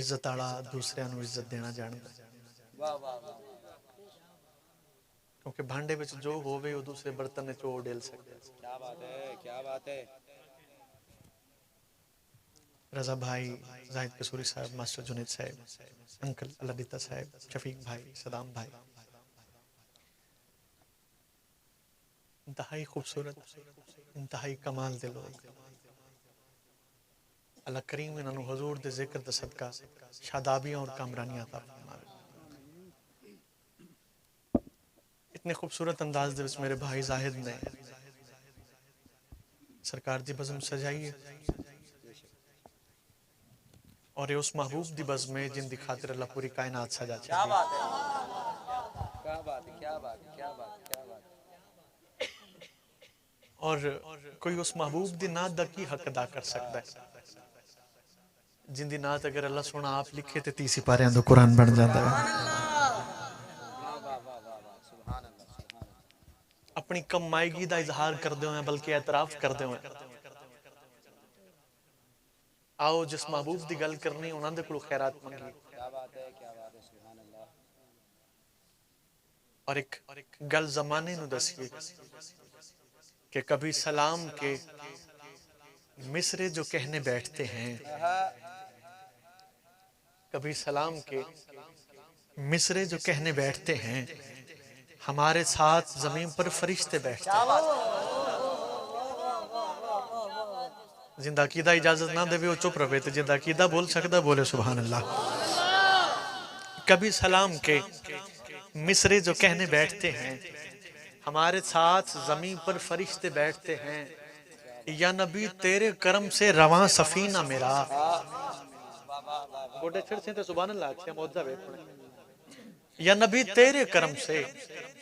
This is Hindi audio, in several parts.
इज्जत आला दूसरिਆਂ ਨੂੰ इज्जत देना जानता। वाह वाह वाह, क्योंकि भांडे ਵਿੱਚ जो होवे वो दूसरे बर्तन में चो डेल सकता है। क्या बात है, क्या बात है। रजा भाई, जाहिद कसूरी साहब, मास्टर जुनेद साहब, अंकल अल्लादीता साहब, शफीक भाई, सदाम भाई, इंतहाई खूबसूरत, इंतहाई कमाल दे लोग। अल्लाह करीम इन्होंने हुजूर दे जिक्र दे सदका शादाबियां और कामरानियां अता फरमावे। इतने खूबसूरत अंदाज दे विच मेरे भाई जाहिद ने सरकार दी बज़म सजाई है और ये उस महबूब दी बज़म में जिन दी खातिर अल्लाह पूरी कायनात सजा छड़ी। क्या बात है, क्या बात है, क्या बात है, क्या बात है, क्या बात है। और कोई उस महबूब दी नात दा की हक अदा कर सकता है जिंदी नात अगर अल्लाह सोना आप लिखे ते 30 सिपारियां दा कुरान बन जाता है। अपनी कमाईगी दा इजहार करदे होए बल्कि एतराफ करदे होए आओ जिस महबूब दी गल करनी उन्हां दे कोल खैरात मंगी। क्या बात है, क्या बात है, सुभान अल्लाह। और एक गल जमाने नु दसिए कि कभी सलाम के मिसरे जो कहने बैठते हैं, कभी सलाम के मिसरे जो कहने बैठते हैं, हमारे साथ जमीन पर फरिश्ते बैठते हैं। जिंदा कीदा इजाजत ना देवे वो चुप रहे, तो जिंदा कीदा बोल सकता बोले सुभान अल्लाह। कभी सलाम के मिसरे जो कहने बैठते हैं, हमारे साथ जमीन पर फरिश्ते बैठते हैं। या नबी तेरे करम से रवां सफीना मेरा। गोडे छिड़ से सुभान अल्लाह अच्छा मौजा बैठ। या नबी तेरे करम से,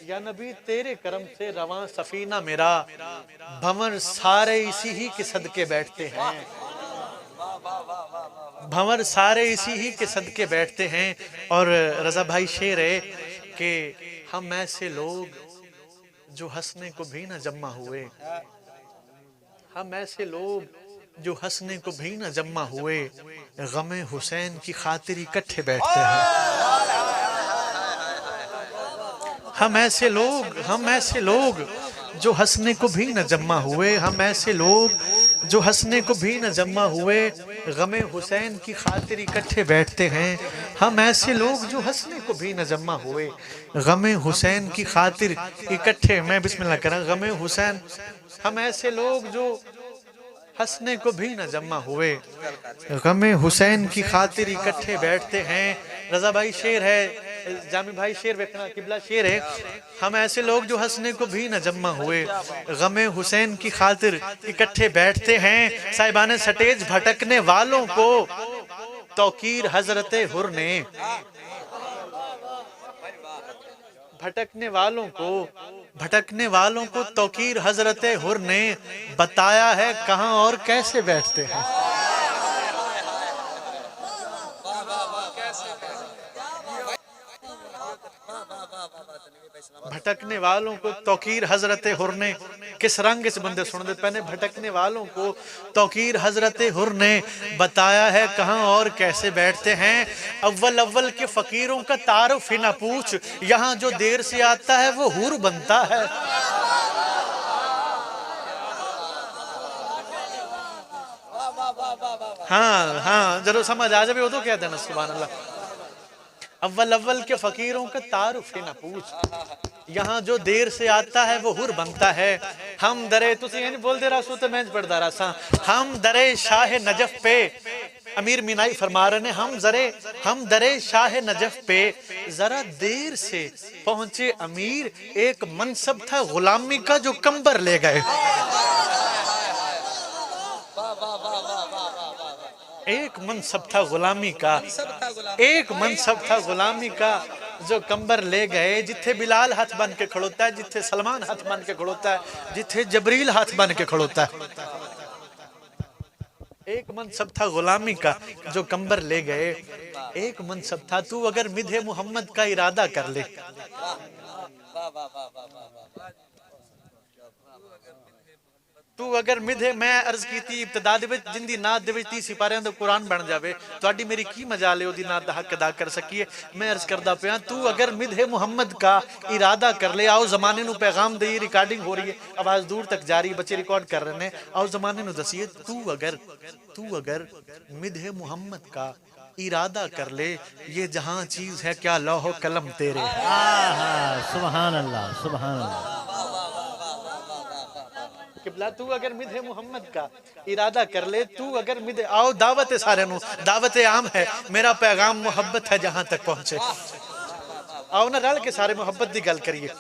या नबी तेरे करम से रवां सफीना मेरा। भंवर सारे इसी ही के सदके बैठते हैं, भंवर सारे इसी ही के सदके बैठते हैं। और रजा भाई शेर है कि हम ऐसे लोग जो हंसने को भी न जम्मा हुए, हम ऐसे लोग जो हंसने को भी न जम्मा हुए, गमे हुसैन की खातिर इकट्ठे बैठते हैं। हम ऐसे लोग जो हंसने को भी न जम्मा हुए, हम ऐसे लोग जो हंसने को भी न जम्मा हुए, गमे हुसैन की खातिर इकट्ठे बैठते हैं। हम ऐसे लोग जो हंसने को भी न जम्मा हुए, गमे हुसैन की खातिर इकट्ठे। मैं बिस्मिल्लाह करा, गमे हुसैन, हम ऐसे लोग जो हंसने को भी न जम्मा हुए, गमे हुसैन की खातिर इकट्ठे बैठते हैं। रजा भाई शेर है, जामी भाई शेर देखना, किबला शेर है। हम ऐसे लोग जो हंसने को भी न जम्मा हुए, गमे हुसैन की खातिर इकट्ठे बैठते हैं। साहिबाने सटेज भटकने वालों को तौकीर हजरते हुर ने, भटकने वालों को तौकीर हजरते हुर ने बताया है कहां और कैसे बैठते हैं। भटकने वालों को तौकीर हजरते हुर ने, किस रंग इस बंदे सुन दे पहने। भटकने वालों को तौकीर हजरते हुर ने बताया है कहां और कैसे बैठते हैं। अव्वल के फकीरों का तारुफ ही ना पूछ, यहां जो देर से आता है वो हुर बनता है। हाँ जरूर समझ आ जाए वो तो कहते हैं ना सुभान अल्लाह। अव्वल के फकीरों का तारुफ ही ना पूछ, यहाँ जो देर से आता है वो हुर बनता है। हम दरे तुसी नहीं बोलते रहा तो मैं पढ़ता रहा, हम दरे शाह नजफ पे, अमीर मीनाई फरमा रहे ने, हम दरे शाह नजफ पे जरा देर से पहुंचे अमीर, एक मनसब था गुलामी का जो कंबर ले गए। एक मनसब था गुलामी का, एक मनसब था गुलामी का जो कंबर ले गए। जिथे बिलाल हाथ बन के खड़ोता है, जिथे सलमान हाथ बन के खड़ोता है, जिथे जबरील हाथ बन के खड़ोता है। एक मनसब था गुलामी का जो कंबर ले गए, एक मनसब था। तू अगर मिधे मोहम्मद का इरादा कर ले, तू अगर मिधे मैं अर्ज की थी इब्तदा दे विच जिंदी नात दे विच 30 सिपारियां दा कुरान बन जावे तुहाडी मेरी की मजाल है ओदी नात दा हक अदा कर सकीए। मैं अर्ज करदा पिया तू अगर मिधे मुहम्मद का इरादा कर ले, आओ जमाने नू पैगाम दे, रिकॉर्डिंग हो रही है, आवाज दूर तक जा रही, बच्चे रिकॉर्ड कर रहे हैं, आओ जमाने नू दसिए तू अगर मिधे मुहम्मद का इरादा कर ले, ये जहां चीज है क्या लौह कलम तेरे। सुभान अल्लाह सुभान अल्लाह। किबला तू अगर मिधे मुहम्मद का इरादा कर ले, तू अगर मिधे, आओ दावत है सारे नू, दावत आम है, मेरा पैगाम मोहब्बत है जहां तक पहुंचे। आओ ना रल के सारे मोहब्बत की गल करिए।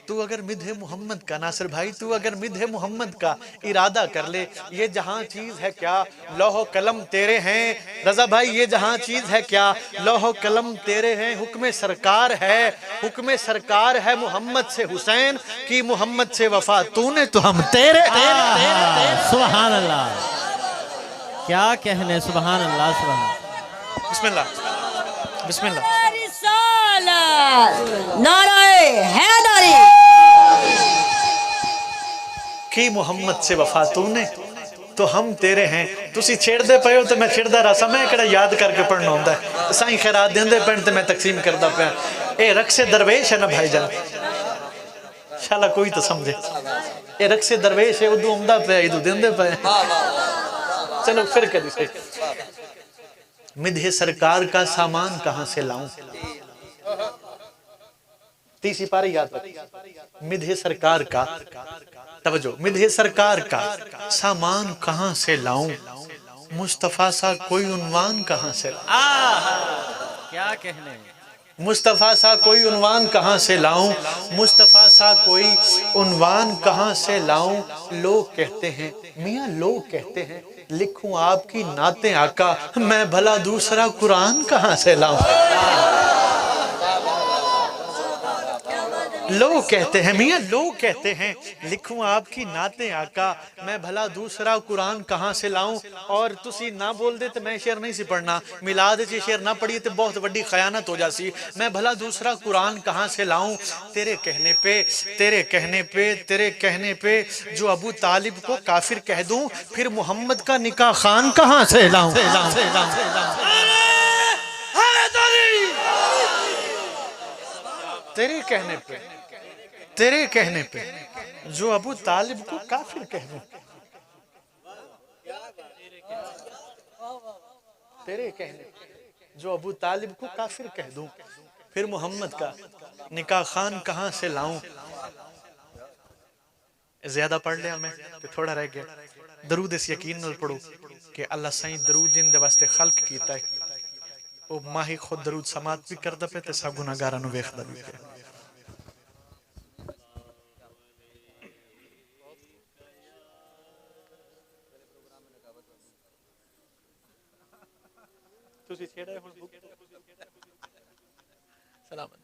तू अगर मिधे मोहम्मद का, नासिर भाई तू अगर मिधे मोहम्मद का इरादा कर ले, ये जहां चीज है क्या लौह कलम तेरे हैं। रजा भाई ये जहां चीज है क्या लौह कलम तेरे हैं। हुक्म सरकार है मोहम्मद से हुसैन की, मोहम्मद से वफा तूने तो हम तेरे। सुभान अल्लाह, क्या कहने, सुभान अल्लाह सुभान। बिस्मिल्लाह बिस्मिल्लाह। नारे हैदरी की मोहम्मद से वफा तूने तो हम तेरे हैं। तुसी छेड़दे पे हो तो मैं छेड़दा रहा, मैं कड़ा याद करके पढ़ना होंदा है। साईं खैरात देंदे पैन ते मैं तकसीम करदा पिया। ए रक्से दरवेश है ना भाईजान, शाला कोई तो समझे। ए रक्से दरवेश है, उदू उमदा पे इदू देंदे पे। चलो फिर कदी से मिधे सरकार का सामान कहां से लाऊं। 30 पारी याद रख। मिधे सरकार का, तवज्जो, मिधे सरकार का सामान कहां से लाऊं, मुस्तफा सा कोई उन्वान कहां से लाऊं। क्या कहने, मुस्तफा सा कोई उन्वान कहां से लाऊं, मुस्तफा सा कोई उन्वान कहां से लाऊं। लोग कहते हैं मियां, लोग कहते हैं लिखूं आपकी नाते आका, मैं भला दूसरा कुरान कहां से लाऊं। लोग कहते हैं मियां, लोग कहते हैं लिखूं आपकी नाते आका, मैं भला दूसरा कुरान कहां से लाऊं। और तुसी ना बोल दे तो मैं शेर नहीं सी पढ़ना, मिलाद च शेर ना पढ़ी तो बहुत बड़ी खयानत हो जासी। मैं भला दूसरा कुरान कहां से लाऊं। तेरे कहने पे जो अबू तालिब को काफिर कह दूं, फिर मोहम्मद का निकाह खान कहां से लाऊं। तेरे कहने पे जो अबू तालिब को काफिर कह दूं, तेरे कहने पे जो अबू तालिब को काफिर कह दूं, फिर मोहम्मद का निकाह खान कहां से लाऊं। ज्यादा पढ़ लिया मैं तो थोड़ा रह गया। दरूद इस यकीन नाल पढ़ो कि अल्लाह साईं दरूद जिन दे वास्ते खल्क कीता है, वो माही खुद दरूद समात भी करदा पे ते सब गुनाहगारां नूं वेखदा भी पे। तुसी छेड़ा हुण सलामत।